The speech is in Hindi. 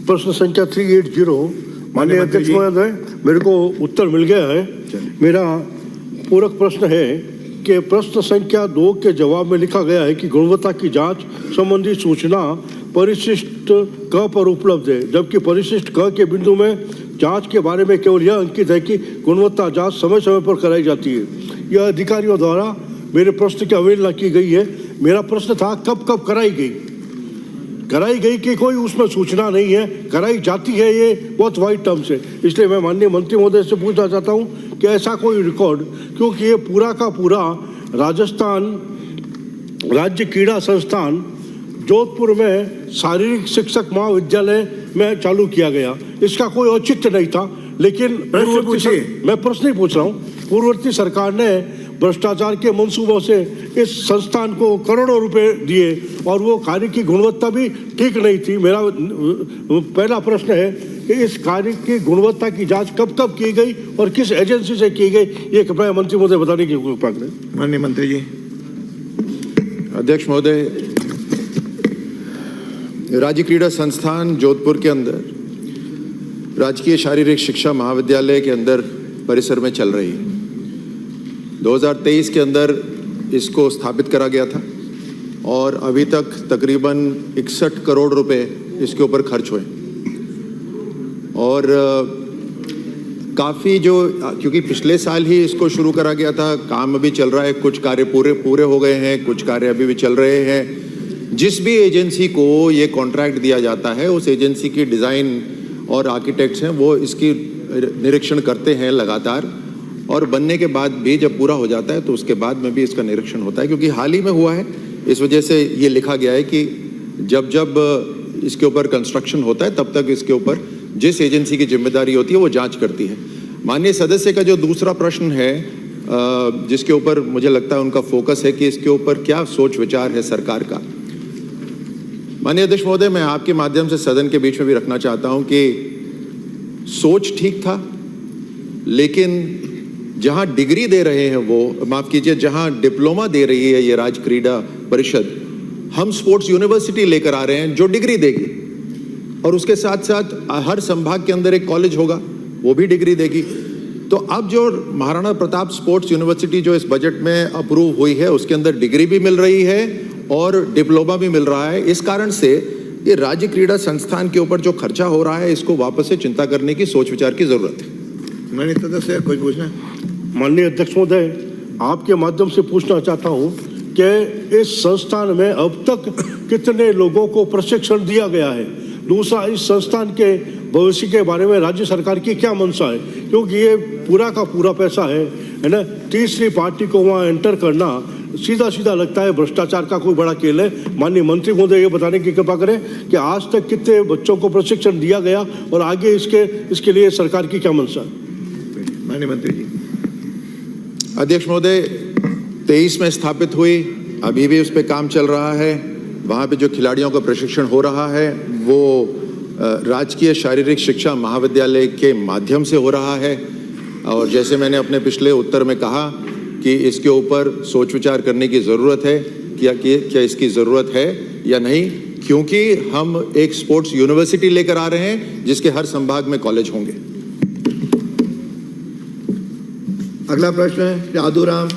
प्रश्न संख्या 380 माननीय अध्यक्ष महोदय, मेरे को उत्तर मिल गया है। मेरा पूरक प्रश्न है कि प्रश्न संख्या 2 के जवाब में लिखा गया है कि गुणवत्ता की जांच संबंधी सूचना परिशिष्ट क पर उपलब्ध है, जबकि परिशिष्ट क के बिंदु में जांच के बारे में केवल यह अंकित है कि गुणवत्ता जांच समय समय पर कराई जाती है। यह अधिकारियों द्वारा मेरे प्रश्न की अवहेलना की गई है। मेरा प्रश्न था कब कब कराई गई कि कोई उसमें सूचना नहीं है, कराई जाती है, ये बहुत वाइड टर्म्स है। इसलिए मैं माननीय मंत्री महोदय से पूछना चाहता हूँ कि ऐसा कोई रिकॉर्ड, क्योंकि ये पूरा का पूरा राजस्थान राज्य क्रीड़ा संस्थान जोधपुर में शारीरिक शिक्षक महाविद्यालय में चालू किया गया, इसका कोई औचित्य नहीं था। लेकिन मैं प्रश्न ही पूछ रहा हूँ, पूर्ववर्ती सरकार ने भ्रष्टाचार के मंसूबों से इस संस्थान को करोड़ों रुपए दिए और वो कार्य की गुणवत्ता भी ठीक नहीं थी। मेरा पहला प्रश्न है कि इस कार्य की गुणवत्ता की जांच कब कब की गई और किस एजेंसी से की गई, ये कृपया मंत्री महोदय बताने की कृपा करें। माननीय मंत्री जी। अध्यक्ष महोदय, राज्य क्रीड़ा संस्थान जोधपुर के अंदर राजकीय शारीरिक शिक्षा महाविद्यालय के अंदर परिसर में चल रही है। 2023 के अंदर इसको स्थापित करा गया था और अभी तक तकरीबन 61 करोड़ रुपए इसके ऊपर खर्च हुए और काफ़ी क्योंकि पिछले साल ही इसको शुरू करा गया था, काम अभी चल रहा है, कुछ कार्य पूरे हो गए हैं, कुछ कार्य अभी भी चल रहे हैं। जिस भी एजेंसी को ये कॉन्ट्रैक्ट दिया जाता है, उस एजेंसी की डिज़ाइन और आर्किटेक्ट्स हैं वो इसकी निरीक्षण करते हैं लगातार, और बनने के बाद भी जब पूरा हो जाता है तो उसके बाद में भी इसका निरीक्षण होता है। क्योंकि हाल ही में हुआ है, इस वजह से ये लिखा गया है कि जब इसके ऊपर कंस्ट्रक्शन होता है तब तक इसके ऊपर जिस एजेंसी की जिम्मेदारी होती है वो जांच करती है। माननीय सदस्य का जो दूसरा प्रश्न है, जिसके ऊपर मुझे लगता है उनका फोकस है कि इसके ऊपर क्या सोच विचार है सरकार का। माननीय अध्यक्ष महोदय, मैं आपके माध्यम से सदन के बीच में भी रखना चाहता हूं कि सोच ठीक था, लेकिन जहां डिग्री दे रहे हैं वो, माफ कीजिए, जहां डिप्लोमा दे रही है ये राज्य क्रीड़ा परिषद, हम स्पोर्ट्स यूनिवर्सिटी लेकर आ रहे हैं जो डिग्री देगी, और उसके साथ साथ हर संभाग के अंदर एक कॉलेज होगा, वो भी डिग्री देगी। तो अब जो महाराणा प्रताप स्पोर्ट्स यूनिवर्सिटी जो इस बजट में अप्रूव हुई है, उसके अंदर डिग्री भी मिल रही है और डिप्लोमा भी मिल रहा है। इस कारण से ये राज्य क्रीड़ा संस्थान के ऊपर जो खर्चा हो रहा है, इसको वापस से चिंता करने की सोच विचार की जरूरत है। माननीय सदस्य कुछ पूछना? माननीय अध्यक्ष महोदय, आपके माध्यम से पूछना चाहता हूं कि इस संस्थान में अब तक कितने लोगों को प्रशिक्षण दिया गया है। दूसरा, इस संस्थान के भविष्य के बारे में राज्य सरकार की क्या मंशा है, क्योंकि ये पूरा का पूरा पैसा है ना। तीसरी पार्टी को वहाँ एंटर करना सीधा लगता है भ्रष्टाचार का कोई बड़ा खेल है। माननीय मंत्री महोदय ये बताने की कृपा करें कि आज तक कितने बच्चों को प्रशिक्षण दिया गया और आगे इसके लिए सरकार की क्या मंशा है। माननीय मंत्री जी। अध्यक्ष महोदय, 23 में स्थापित हुई, अभी भी उस पर काम चल रहा है। वहाँ पे जो खिलाड़ियों का प्रशिक्षण हो रहा है वो राजकीय शारीरिक शिक्षा महाविद्यालय के माध्यम से हो रहा है, और जैसे मैंने अपने पिछले उत्तर में कहा कि इसके ऊपर सोच विचार करने की ज़रूरत है, क्या इसकी ज़रूरत है या नहीं, क्योंकि हम एक स्पोर्ट्स यूनिवर्सिटी लेकर आ रहे हैं जिसके हर संभाग में कॉलेज होंगे। अगला प्रश्न है जादूराम।